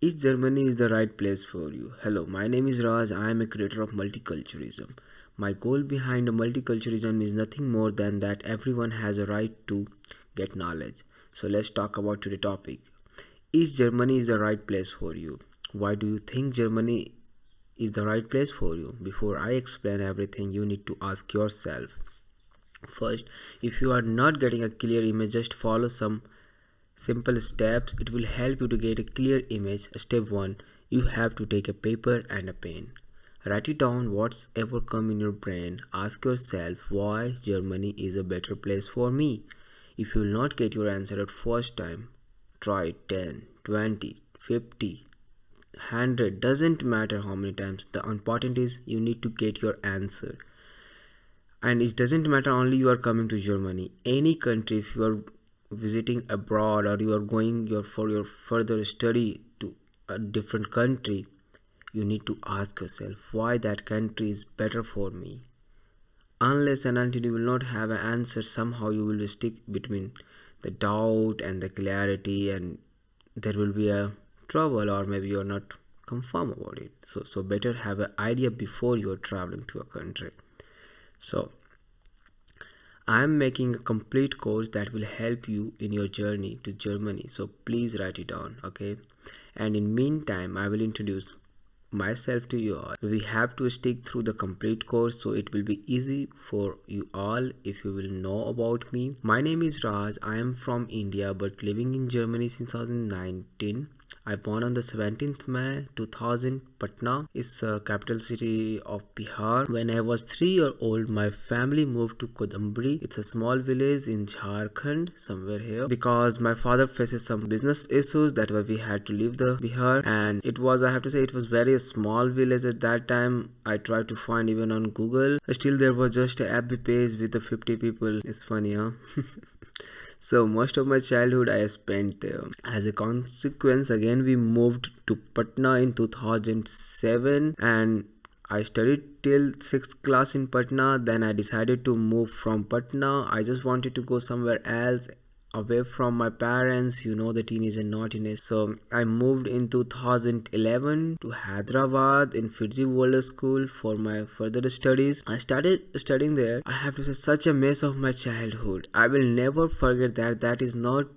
Is Germany is the right place for you? Hello, my name is Raj. I am a creator of multiculturalism. My goal behind multiculturalism is nothing more than that everyone has a right to get knowledge. So let's talk about today topic. Is Germany is the right place for you? Why do you think Germany is the right place for you? Before I explain everything, you need to ask yourself. First, if you are not getting a clear image, just follow some simple steps. It will help you to get a clear image. Step 1, you have to take a paper and a pen. Write it down what's ever come in your brain. Ask yourself why Germany is a better place for me. If you will not get your answer at first time, try 10, 20, 50, 100. Doesn't matter how many times. The important is you need to get your answer. And it doesn't matter only you are coming to Germany. Any country, if you are visiting abroad or you are going for your further study to a different country, you need to ask yourself why that country is better for me. Unless and until you will not have an answer, somehow you will stick between the doubt and the clarity, and there will be a trouble, or maybe you are not confirm about it. So better have an idea before you are traveling to a country. So I am making a complete course that will help you in your journey to Germany. So please write it down, okay? And in meantime, I will introduce myself to you all. We have to stick through the complete course, so it will be easy for you all if you will know about me. My name is Raj. I am from India but living in Germany since 2019. I born on the 17th May 2000. Patna is the capital city of Bihar. When I was 3 years old, my family moved to Kodambri. It's a small village in Jharkhand, somewhere here, because my father faces some business issues. That why we had to leave the Bihar. And it was, I have to say, it was very small village at that time. I tried to find even on Google. Still, there was just a FB page with the 50 people. It's funny, huh? So most of my childhood I spent there. As a consequence, again we moved to Patna in 2007, and I studied till 6th class in Patna. Then I decided to move from Patna. I just wanted to go somewhere else, away from my parents, the teenage and naughtiness. So I moved in 2011 to Hyderabad in Fiji World School for my further studies. I started studying there. I have to say, such a mess of my childhood. I will never forget that. That is not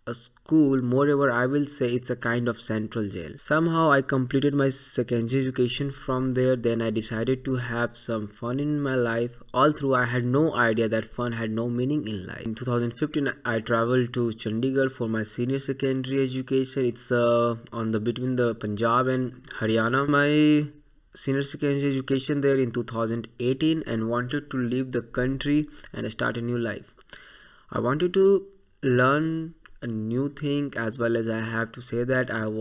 a school. Moreover, I will say it's a kind of central jail. Somehow I completed my secondary education from there. Then I decided to have some fun in my life. All through I had no idea that fun had no meaning in life. In 2015 I traveled to Chandigarh for my senior secondary education. It's on the between the Punjab and Haryana. My senior secondary education there in 2018, and wanted to leave the country and start a new life. I wanted to learn a new thing, as well as I have to say that I'm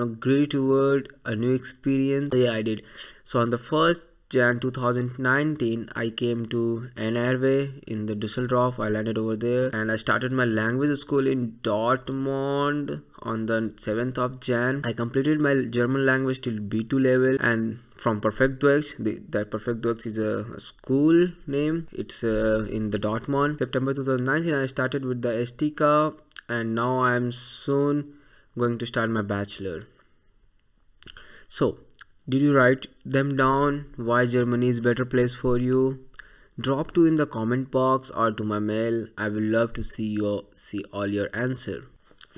agree toward a new experience. Yeah, I did. So on the 1st Jan 2019, I came to NRW in the Düsseldorf. I landed over there and I started my language school in Dortmund on the 7th of Jan. I completed my German language till B2 level, and from Perfect Deutsch, that Perfect Deutsch is a school name. It's in the Dortmund. September 2019, I started with the STK, and now I'm soon going to start my bachelor. So, did you write them down? Why Germany is better place for you? Drop to in the comment box or to my mail. I will love to see all your answer.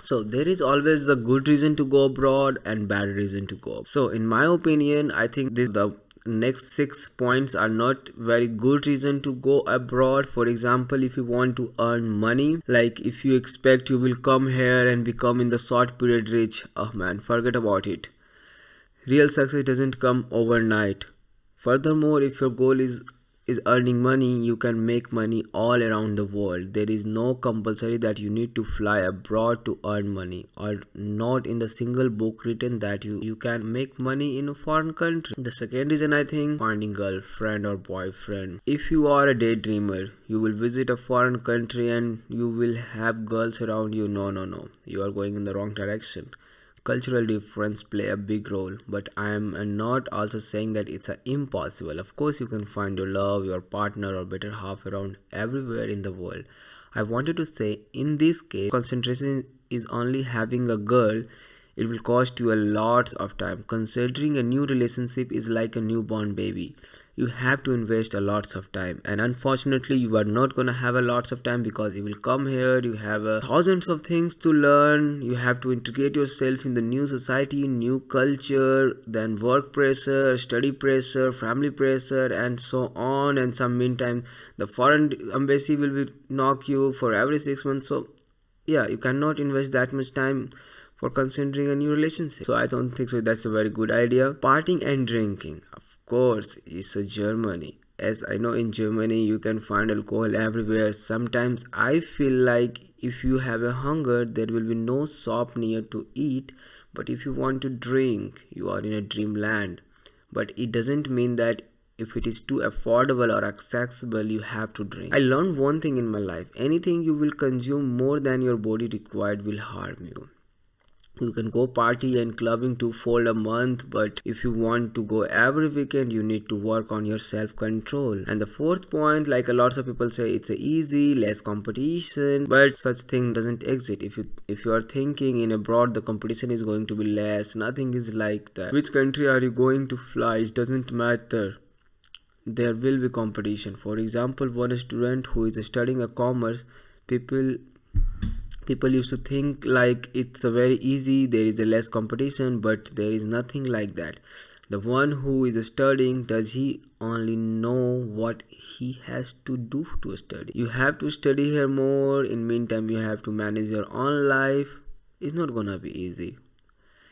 So there is always a good reason to go abroad and bad reason to go. So in my opinion, I think the next 6 points are not very good reason to go abroad. For example, if you want to earn money, like if you expect you will come here and become in the short period rich, oh man, forget about it. Real success doesn't come overnight. Furthermore, if your goal is earning money, you can make money all around the world. There is no compulsory that you need to fly abroad to earn money, or not in the single book written that you can make money in a foreign country. The second reason, I think, finding girlfriend or boyfriend. If you are a daydreamer, you will visit a foreign country and you will have girls around you. No. You are going in the wrong direction. Cultural difference play a big role, but I am not also saying that it's impossible. Of course, you can find your love, your partner, or better half around everywhere in the world. I wanted to say, in this case, concentration is only having a girl, it will cost you a lots of time. Considering a new relationship is like a newborn baby. You have to invest a lots of time, and unfortunately you are not gonna have a lots of time because you will come here, you have thousands of things to learn, you have to integrate yourself in the new society, new culture, then work pressure, study pressure, family pressure, and so on. And some meantime the foreign embassy will be knock you for every 6 months. So yeah, you cannot invest that much time for considering a new relationship. So I don't think so that's a very good idea. Partying and drinking, of course, it's a Germany. As I know, in Germany you can find alcohol everywhere. Sometimes I feel like if you have a hunger, there will be no shop near to eat, but if you want to drink, you are in a dreamland. But it doesn't mean that if it is too affordable or accessible, you have to drink. I learned one thing in my life: anything you will consume more than your body required will harm you. You can go party and clubbing to fold a month, but if you want to go every weekend, you need to work on your self-control. And the fourth point, like a lots of people say, it's a easy, less competition, but such thing doesn't exist. If you are thinking in abroad the competition is going to be less, nothing is like that. Which country are you going to fly? It doesn't matter. There will be competition. For example, one student who is studying a commerce, people used to think like it's a very easy, there is a less competition, but there is nothing like that. The one who is studying, does he only know what he has to do to study? You have to study here more. In meantime, you have to manage your own life. It's not gonna be easy.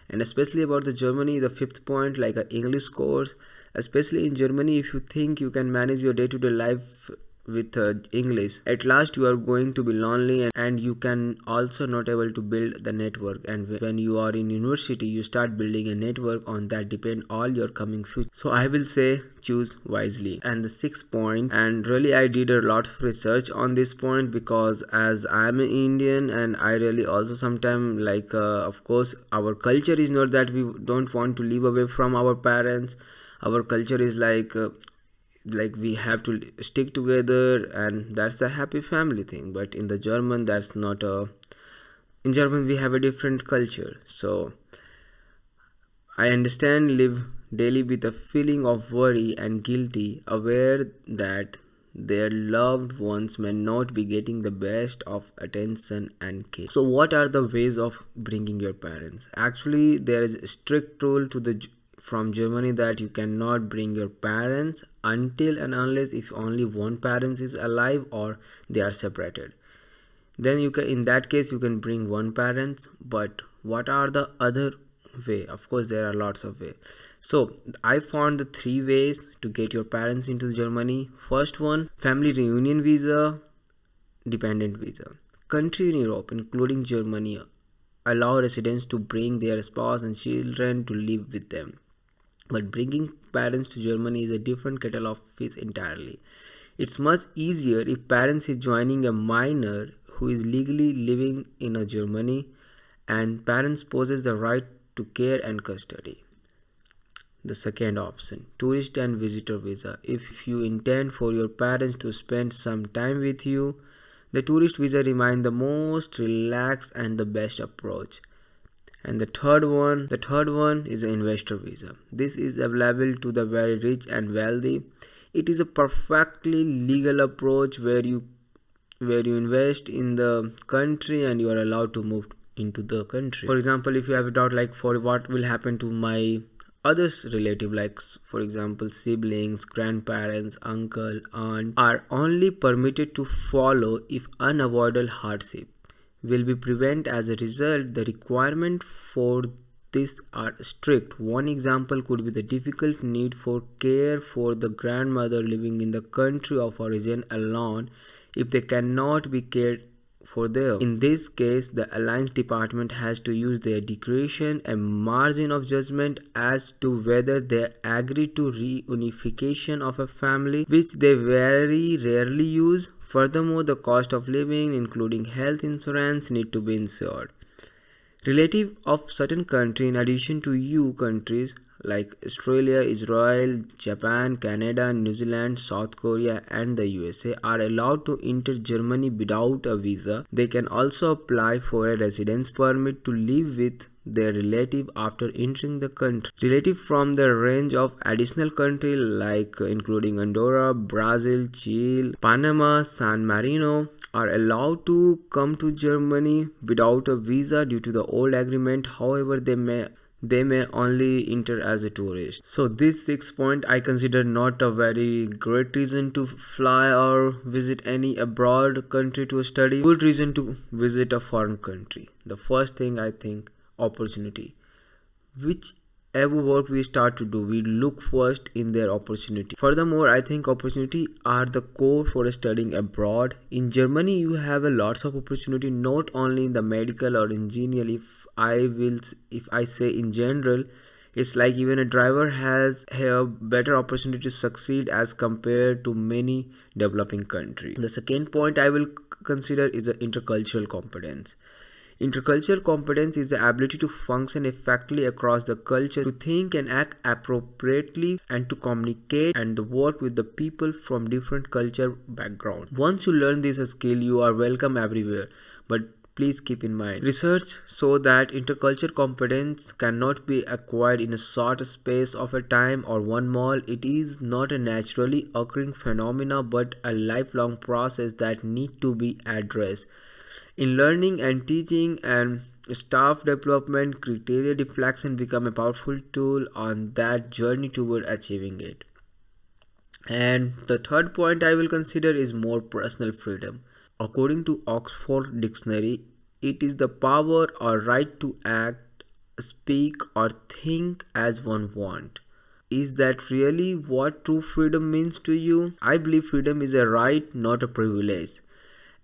And especially about the Germany, the fifth point, like an English course, especially in Germany, if you think you can manage your day-to-day life with English, at last you are going to be lonely, and you can also not able to build the network. And when you are in university, you start building a network. On that depend all your coming future. So I will say choose wisely. And the sixth point, and really I did a lot of research on this point, because as I am an Indian, and I really also sometimes like of course our culture is not that we don't want to live away from our parents. Our culture is like we have to stick together, and that's a happy family thing. But in the German, that's not in German we have a different culture. So I understand live daily with a feeling of worry and guilty, aware that their loved ones may not be getting the best of attention and care. So what are the ways of bringing your parents? Actually, there is a strict rule from Germany that you cannot bring your parents until and unless if only one parent is alive or they are separated. Then you can, in that case, you can bring one parent. But what are the other way? Of course, there are lots of ways. So I found the 3 ways to get your parents into Germany. First one, family reunion visa, dependent visa. Country in Europe, including Germany, allow residents to bring their spouse and children to live with them. But bringing parents to Germany is a different kettle of fish entirely. It's much easier if parents is joining a minor who is legally living in a Germany, and parents possess the right to care and custody. The second option, tourist and visitor visa. If you intend for your parents to spend some time with you, the tourist visa remains the most relaxed and the best approach. And the third one is an investor visa. This is available to the very rich and wealthy. It is a perfectly legal approach where you invest in the country and you are allowed to move into the country. For example, if you have a doubt like for what will happen to my others relative, like for example siblings, grandparents, uncle, aunt, are only permitted to follow if unavoidable hardship will be prevent. As a result, the requirement for this are strict. One example could be the difficult need for care for the grandmother living in the country of origin alone if they cannot be cared for there. In this case, the alliance department has to use their discretion and margin of judgment as to whether they agree to reunification of a family, which they very rarely use. Furthermore, the cost of living, including health insurance, need to be insured. Relative of certain country, in addition to EU countries, like Australia, Israel, Japan, Canada, New Zealand, South Korea, and the USA are allowed to enter Germany without a visa. They can also apply for a residence permit to live with their relative after entering the country. Relative from the range of additional countries like including Andorra, Brazil, Chile, Panama, San Marino are allowed to come to Germany without a visa due to the old agreement. However, they may only enter as a tourist. So this 6 point I consider not a very great reason to fly or visit any abroad country to study. Good reason to visit a foreign country. The first thing I think, opportunity. Whichever work we start to do, we look first in their opportunity. Furthermore, I think opportunity are the core for studying abroad. In Germany, you have a lots of opportunity, not only in the medical or engineering. If I say in general, it's like even a driver has a better opportunity to succeed as compared to many developing countries. The second point I will consider is the intercultural competence. Intercultural competence is the ability to function effectively across the culture, to think and act appropriately, and to communicate and work with the people from different culture backgrounds. Once you learn this skill, you are welcome everywhere. But please keep in mind, research shows that intercultural competence cannot be acquired in a short space of a time or one mall. It is not a naturally occurring phenomena but a lifelong process that needs to be addressed. In learning and teaching and staff development, criteria deflection become a powerful tool on that journey toward achieving it. And the third point I will consider is more personal freedom. According to Oxford Dictionary, it is the power or right to act, speak, or think as one wants. Is that really what true freedom means to you? I believe freedom is a right, not a privilege.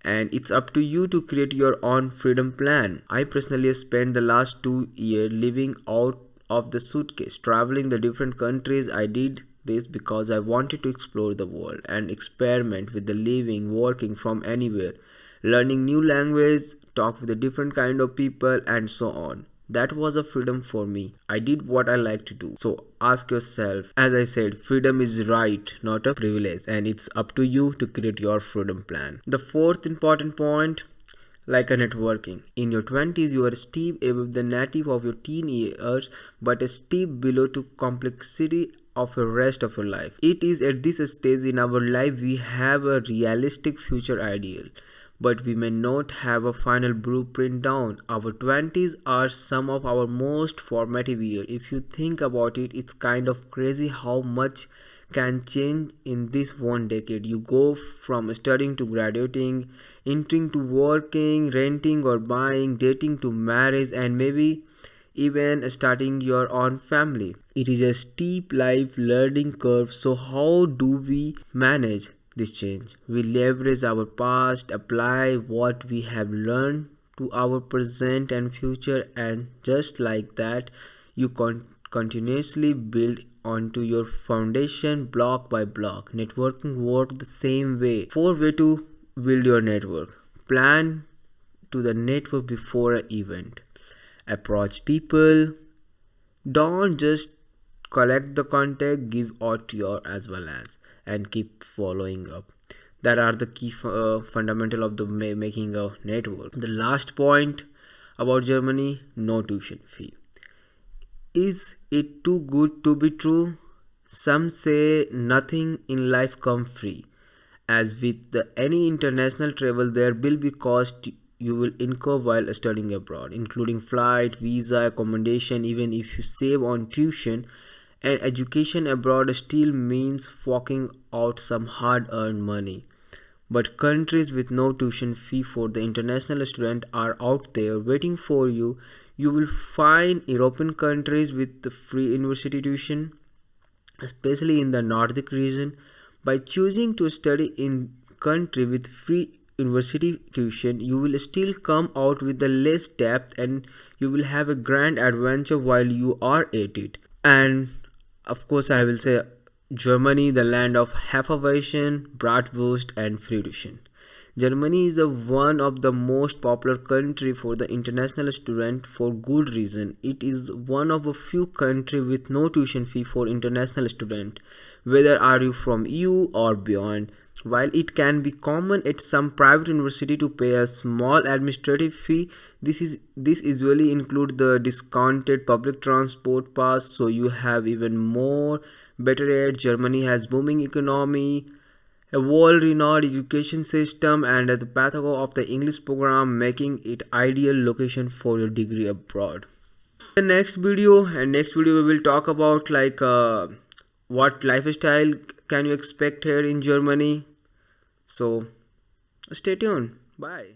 And it's up to you to create your own freedom plan. I personally spent the last 2 years living out of the suitcase, traveling the different countries. I did this because I wanted to explore the world and experiment with the living, working from anywhere, learning new language, talk with a different kind of people, and so on. That was a freedom for me. I did what I like to do. So ask yourself, as I said, freedom is right, not a privilege, and it's up to you to create your freedom plan. The fourth important point, like a networking. In your 20s, you are a step above the native of your teen years, but a step below to complexity of the rest of your life. It is at this stage in our life we have a realistic future ideal, but we may not have a final blueprint down. Our 20s are some of our most formative years. If you think about it, it's kind of crazy how much can change in this one decade. You go from studying to graduating, entering to working, renting or buying, dating to marriage, and maybe even starting your own family. It is a steep life learning curve. So how do we manage this change? We leverage our past, apply what we have learned to our present and future, and just like that, you continuously build onto your foundation block by block. Networking work the same way. 4 ways to build your network. Plan to the network before an event. Approach people. Don't just collect the contact, give out your as well as, and keep following up. That are the key fundamental of the making a network. The last point about Germany, no tuition fee. Is it too good to be true? Some say nothing in life comes free. As with any international travel, there will be cost you will incur while studying abroad, including flight, visa, accommodation. Even if you save on tuition, and education abroad still means forking out some hard-earned money. But countries with no tuition fee for the international student are out there waiting for you. You will find European countries with the free university tuition, especially in the Nordic region. By choosing to study in country with free university tuition, you will still come out with the less debt, and you will have a grand adventure while you are at it. And of course, I will say Germany, the land of Hefeweizen, Bratwurst, and free tuition. Germany is one of the most popular country for the international student for good reason. It is one of a few country with no tuition fee for international student, whether are you from EU or beyond. While it can be common at some private university to pay a small administrative fee, this usually include the discounted public transport pass, so you have even more better yet. Germany has booming economy, a world-renowned education system, and the plethora of the English program, making it ideal location for your degree abroad. The next video we will talk about what lifestyle can you expect here in Germany. So stay tuned. Bye.